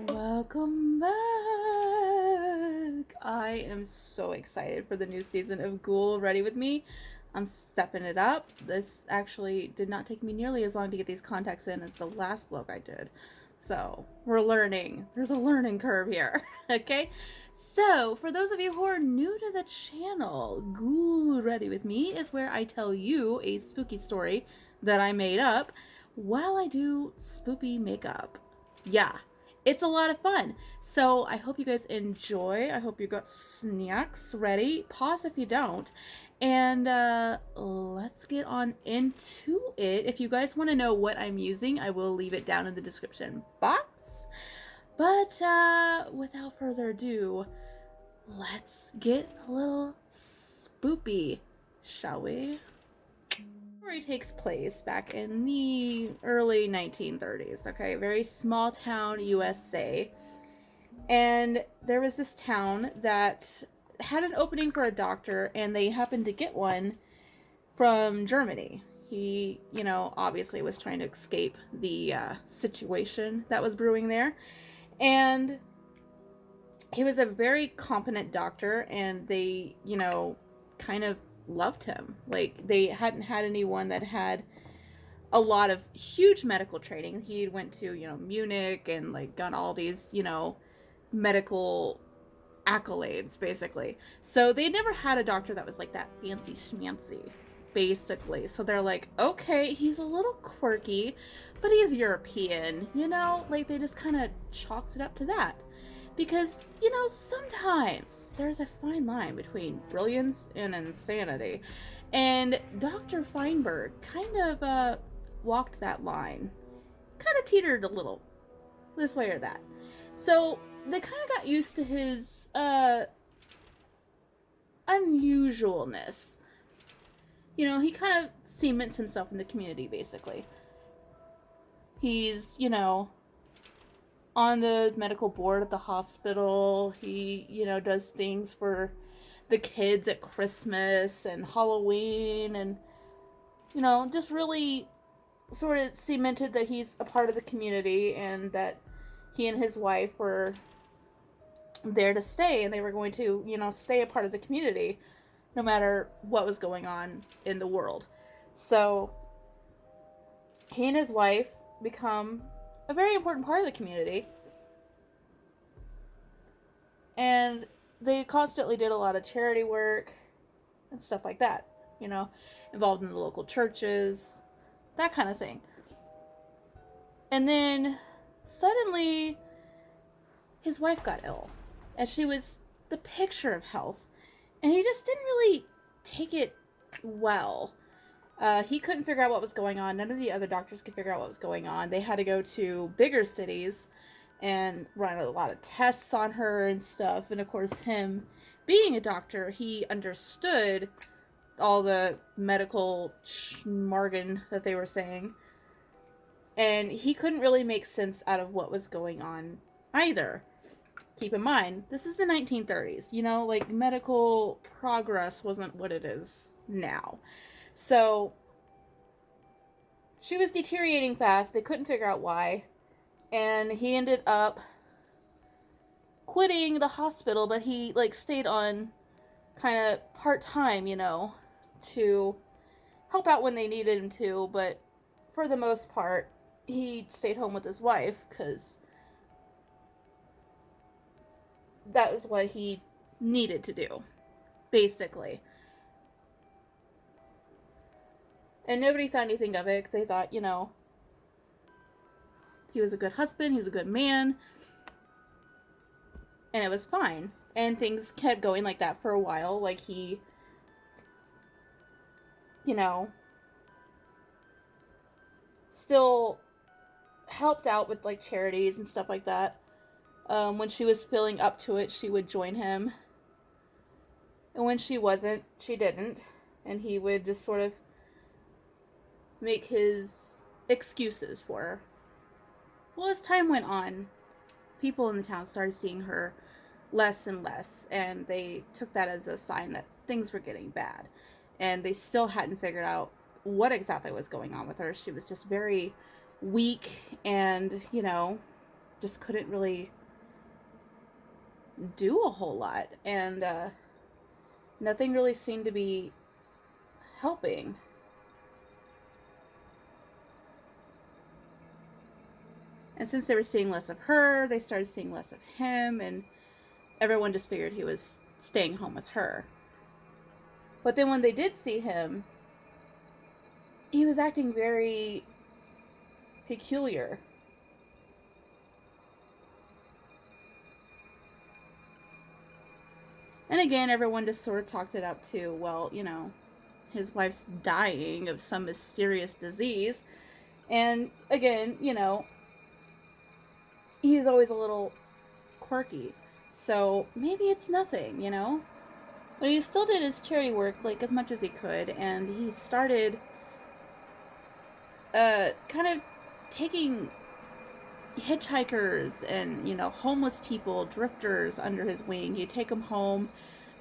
Welcome back! I am so excited for the new season of GhoulRWM. I'm stepping it up. This actually did not take me nearly as long to get these contacts in as the last look I did. So, we're learning. There's a learning curve here, okay? So, for those of you who are new to the channel, GhoulRWM is where I tell you a spooky story that I made up while I do spoopy makeup. Yeah, it's a lot of fun. So I hope you guys enjoy. I hope you got snacks ready. Pause if you don't. And let's get on into it. If you guys want to know what I'm using, I will leave it down in the description box. But without further ado, let's get a little spoopy, shall we? Story takes place back in the early 1930s, okay? Very small town, USA. And there was this town that had an opening for a doctor, and they happened to get one from Germany. He, you know, obviously was trying to escape the situation that was brewing there. And he was a very competent doctor, and they, you know, kind of loved him. Like, they hadn't had anyone that had a lot of huge medical training. He went to, you know, Munich and like got all these, you know, medical accolades basically. So they never had a doctor that was like that fancy schmancy basically. So they're like, okay, he's a little quirky, but he's European, you know? Like, they just kind of chalked it up to that. Because, you know, sometimes there's a fine line between brilliance and insanity. And Dr. Feinberg kind of walked that line. Kind of teetered a little this way or that. So they kind of got used to his unusualness. You know, he kind of cements himself in the community, basically. He's, you know, on the medical board at the hospital. He, you know, does things for the kids at Christmas and Halloween, and, you know, just really sort of cemented that he's a part of the community and that he and his wife were there to stay, and they were going to, you know, stay a part of the community no matter what was going on in the world. So he and his wife become a very important part of the community, and they constantly did a lot of charity work and stuff like that, you know, involved in the local churches, that kind of thing. And then suddenly his wife got ill, and she was the picture of health, and he just didn't really take it well. He couldn't figure out what was going on. None of the other doctors could figure out what was going on. They had to go to bigger cities and run a lot of tests on her and stuff. And of course, him being a doctor, he understood all the medical jargon that they were saying. And he couldn't really make sense out of what was going on either. Keep in mind, this is the 1930s. You know, like, medical progress wasn't what it is now. So she was deteriorating fast. They couldn't figure out why. And he ended up quitting the hospital, but he, like, stayed on kind of part-time, you know, to help out when they needed him to. But for the most part, he stayed home with his wife because that was what he needed to do, basically. And nobody thought anything of it, because they thought, you know, he was a good husband, he was a good man, and it was fine. And things kept going like that for a while. Like, he, you know, still helped out with, like, charities and stuff like that. When she was feeling up to it, she would join him. And when she wasn't, she didn't. And he would just sort of make his excuses for her. Well, as time went on, people in the town started seeing her less and less, and they took that as a sign that things were getting bad. And they still hadn't figured out what exactly was going on with her. She was just very weak and, just couldn't really do a whole lot. And nothing really seemed to be helping. And since they were seeing less of her, they started seeing less of him, and everyone just figured he was staying home with her. But then when they did see him, he was acting very peculiar. And again, everyone just sort of talked it up to, well, his wife's dying of some mysterious disease. And again, he's always a little quirky. So maybe it's nothing, But he still did his charity work, like, as much as he could. And he started kind of taking hitchhikers and, homeless people, drifters under his wing. He'd take them home,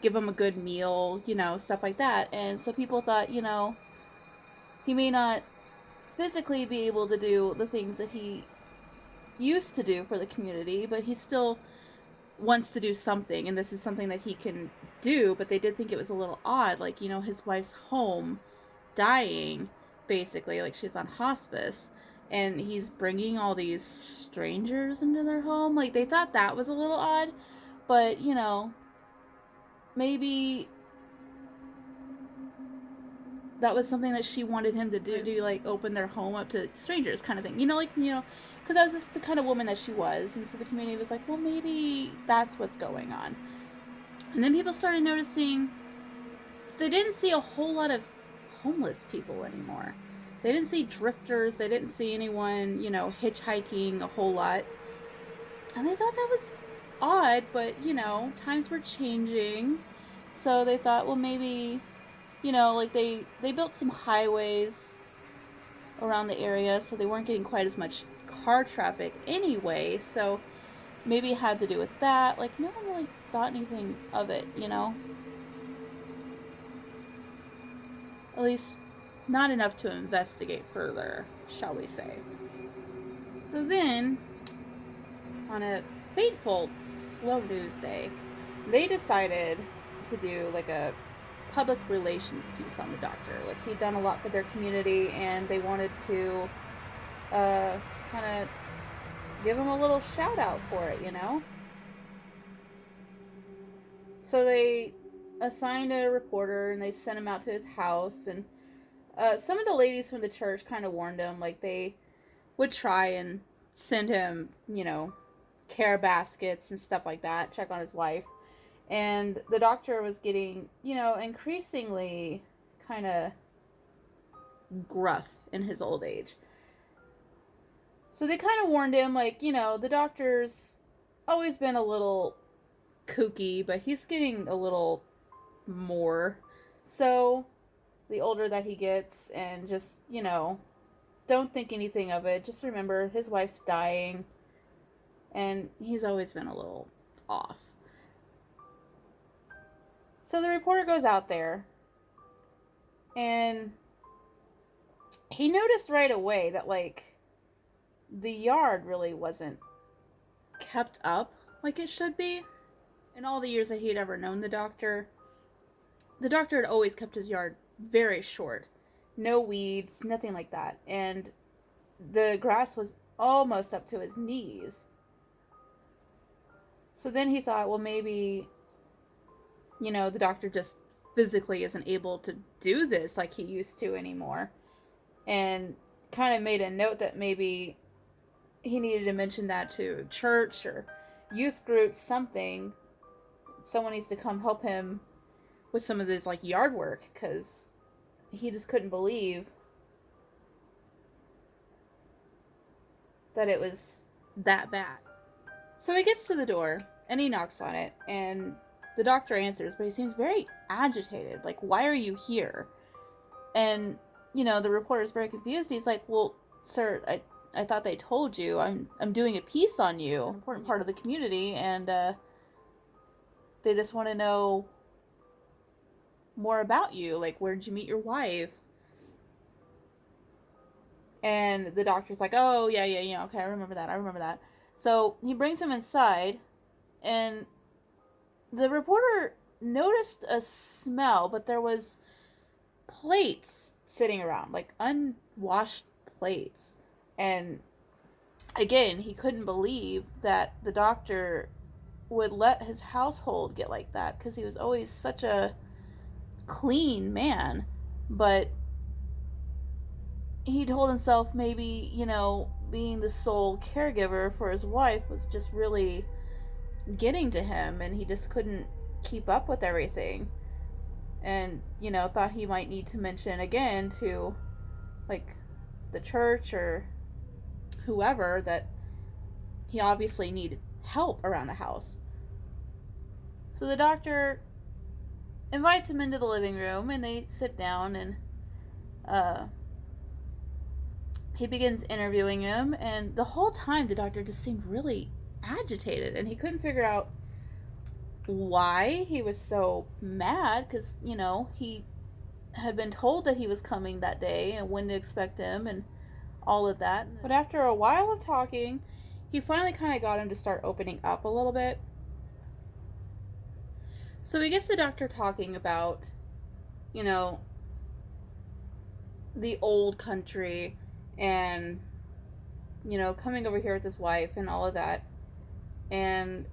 give them a good meal, stuff like that. And so people thought, he may not physically be able to do the things that he used to do for the community, but he still wants to do something, and this is something that he can do. But they did think it was a little odd, like, his wife's home, dying, basically, like she's on hospice, and he's bringing all these strangers into their home. Like, they thought that was a little odd, but, maybe that was something that she wanted him to do, like, open their home up to strangers kind of thing, because that was just the kind of woman that she was. And so the community was like, well, maybe that's what's going on. And then people started noticing they didn't see a whole lot of homeless people anymore. They didn't see drifters. They didn't see anyone, hitchhiking a whole lot. And they thought that was odd, but, times were changing. So they thought, well, maybe, like they built some highways around the area, so they weren't getting quite as much car traffic anyway. So maybe it had to do with that. Like, no one really thought anything of it, At least not enough to investigate further, shall we say. So then, on a fateful slow news day, they decided to do like a public relations piece on the doctor. Like, he'd done a lot for their community, and they wanted to kind of give him a little shout out for it, So they assigned a reporter, and they sent him out to his house. And some of the ladies from the church kind of warned him, like, they would try and send him, care baskets and stuff like that, check on his wife. And the doctor was getting, increasingly kind of gruff in his old age. So they kind of warned him, like, the doctor's always been a little kooky, but he's getting a little more. So the older that he gets, and just, don't think anything of it. Just remember, his wife's dying, and he's always been a little off. So the reporter goes out there, and he noticed right away that, like, the yard really wasn't kept up like it should be. In all the years that he'd ever known the doctor had always kept his yard very short. No weeds, nothing like that. And the grass was almost up to his knees. So then he thought, well, maybe, the doctor just physically isn't able to do this like he used to anymore. And kind of made a note that maybe he needed to mention that to church or youth group, something. Someone needs to come help him with some of this, like, yard work, because he just couldn't believe that it was that bad. So he gets to the door, and he knocks on it, and the doctor answers, but he seems very agitated. Like, why are you here? And, the reporter's very confused. He's like, well, sir, I thought they told you. I'm doing a piece on you, important part of the community, and they just want to know more about you. Like, where did you meet your wife? And the doctor's like, oh, yeah, okay, I remember that. So he brings him inside, and the reporter noticed a smell, but there was plates sitting around, like unwashed plates. And again, he couldn't believe that the doctor would let his household get like that, because he was always such a clean man. But he told himself maybe, being the sole caregiver for his wife was just really getting to him, and he just couldn't keep up with everything. And, thought he might need to mention again to, like, the church or whoever that he obviously needed help around the house. So the doctor invites him into the living room, and they sit down, and he begins interviewing him, and the whole time the doctor just seemed really agitated, and he couldn't figure out why he was so mad, because, he had been told that he was coming that day and when to expect him and all of that. But after a while of talking, he finally kind of got him to start opening up a little bit. So he gets the doctor talking about, the old country and, coming over here with his wife and all of that. And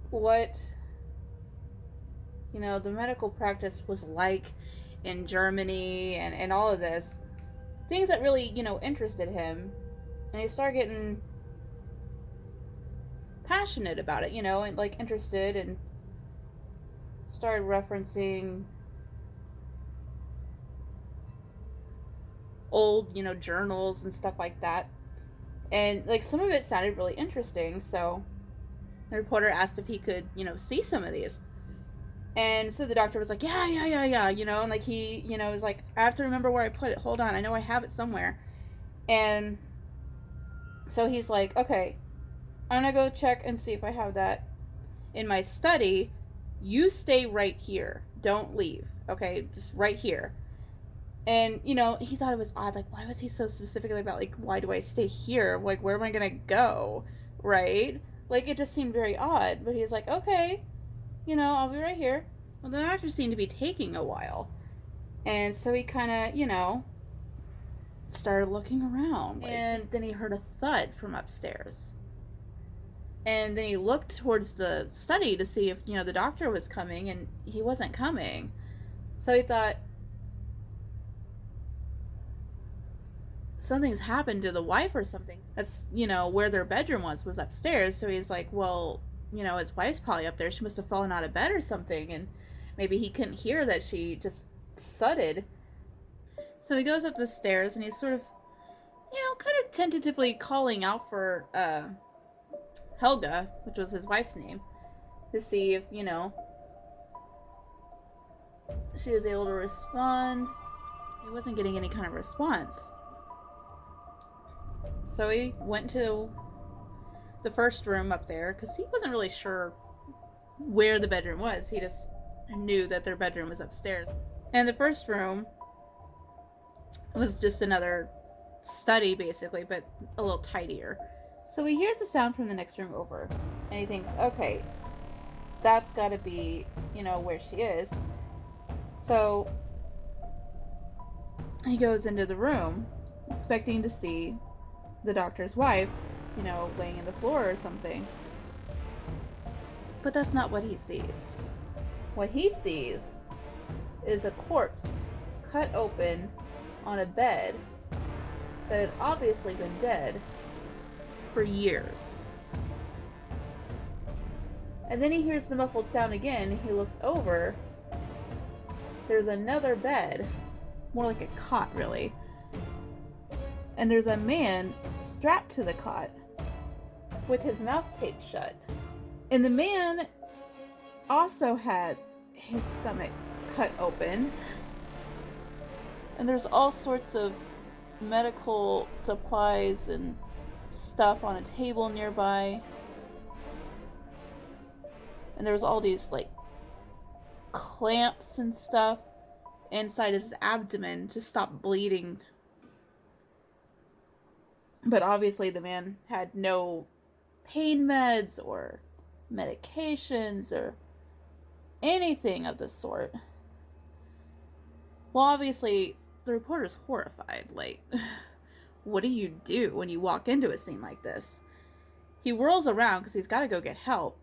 what, the medical practice was like in Germany and all of this. Things that really, interested him. And he started getting passionate about it, and like interested, and started referencing old, journals and stuff like that. And like some of it sounded really interesting, so the reporter asked if he could, see some of these. And so the doctor was like, yeah, and like he, was like, I have to remember where I put it. Hold on, I know I have it somewhere. And so he's like, okay, I'm gonna go check and see if I have that in my study. You stay right here. Don't leave. Okay, just right here. And, he thought it was odd. Like, why was he so specifically about, like, why do I stay here? Like, where am I gonna go? Right? Like, it just seemed very odd. But he was like, okay, I'll be right here. Well, the doctor seemed to be taking a while. And so he kind of, started looking around. And then he heard a thud from upstairs. And then he looked towards the study to see if, the doctor was coming, and he wasn't coming. So he thought, something's happened to the wife or something. That's, where their bedroom was upstairs. So he's like, well, his wife's probably up there. She must have fallen out of bed or something. And maybe he couldn't hear that she just thudded. So he goes up the stairs, and he's sort of, kind of tentatively calling out for Helga, which was his wife's name, to see if, she was able to respond. He wasn't getting any kind of response. So he went to the first room up there, because he wasn't really sure where the bedroom was. He just knew that their bedroom was upstairs. And the first room was just another study, basically, but a little tidier. So he hears the sound from the next room over, and he thinks, okay, that's got to be, where she is. So he goes into the room, expecting to see the doctor's wife, laying in the floor or something. But that's not what he sees. What he sees is a corpse cut open on a bed that had obviously been dead for years. And then he hears the muffled sound again. He looks over. There's another bed, more like a cot, really. And there's a man strapped to the cot with his mouth taped shut. And the man also had his stomach cut open. And there's all sorts of medical supplies and stuff on a table nearby. And there was all these, like, clamps and stuff inside his abdomen to stop bleeding. But obviously the man had no pain meds or medications or anything of the sort. Well, obviously, the reporter's horrified. Like, what do you do when you walk into a scene like this? He whirls around because he's got to go get help.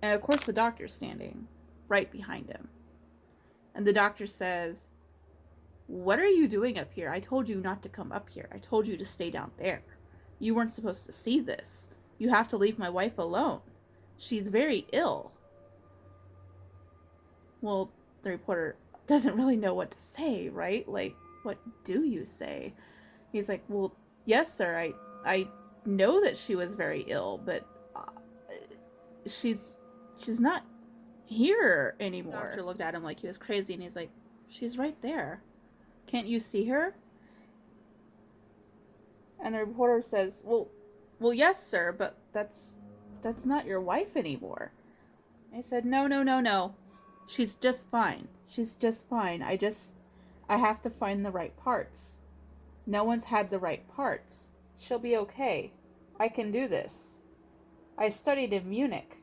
And of course the doctor's standing right behind him. And the doctor says, "What are you doing up here? I told you not to come up here. I told you to stay down there. You weren't supposed to see this. You have to leave my wife alone. She's very ill." Well, the reporter doesn't really know what to say, right? Like, what do you say? He's like, "Well, yes, sir. I know that she was very ill, but she's not here anymore." The doctor looked at him like he was crazy, and he's like, "She's right there. Can't you see her?" And the reporter says, well, yes, sir, but that's not your wife anymore." And he said, No. She's just fine. She's just fine. I have to find the right parts. No one's had the right parts. She'll be okay. I can do this. I studied in Munich."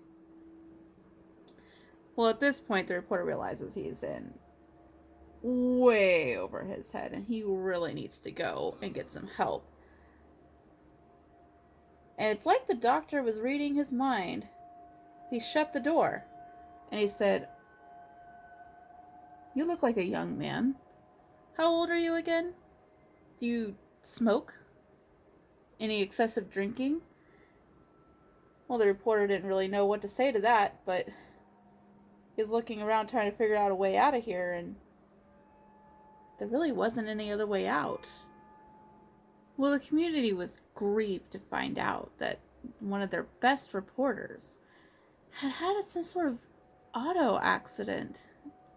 Well, at this point, the reporter realizes he's in way over his head, and he really needs to go and get some help. And it's like the doctor was reading his mind. He shut the door, and he said, "You look like a young man. How old are you again? Do you smoke? Any excessive drinking?" Well, the reporter didn't really know what to say to that, but he's looking around trying to figure out a way out of here, and there really wasn't any other way out. Well, the community was grieved to find out that one of their best reporters had some sort of auto accident.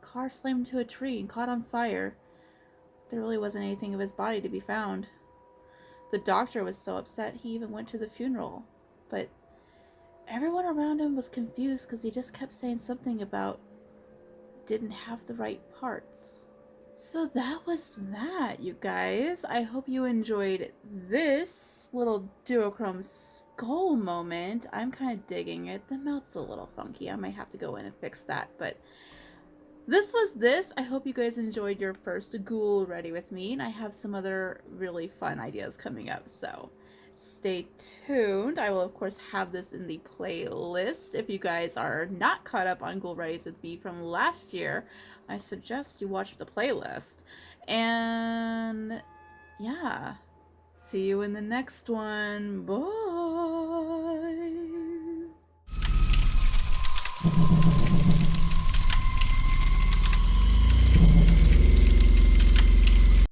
Car slammed into a tree and caught on fire. There really wasn't anything of his body to be found. The doctor was so upset he even went to the funeral, but everyone around him was confused because he just kept saying something about didn't have the right parts. So that was that, you guys. I hope you enjoyed this little duochrome skull moment. I'm kind of digging it. The mouth's a little funky. I might have to go in and fix that, but this was this. I hope you guys enjoyed your first Ghoul Ready with me, and I have some other really fun ideas coming up, so stay tuned. I will, of course, have this in the playlist. If you guys are not caught up on Ghoul Readies with me from last year, I suggest you watch the playlist. And yeah, see you in the next one. Bye.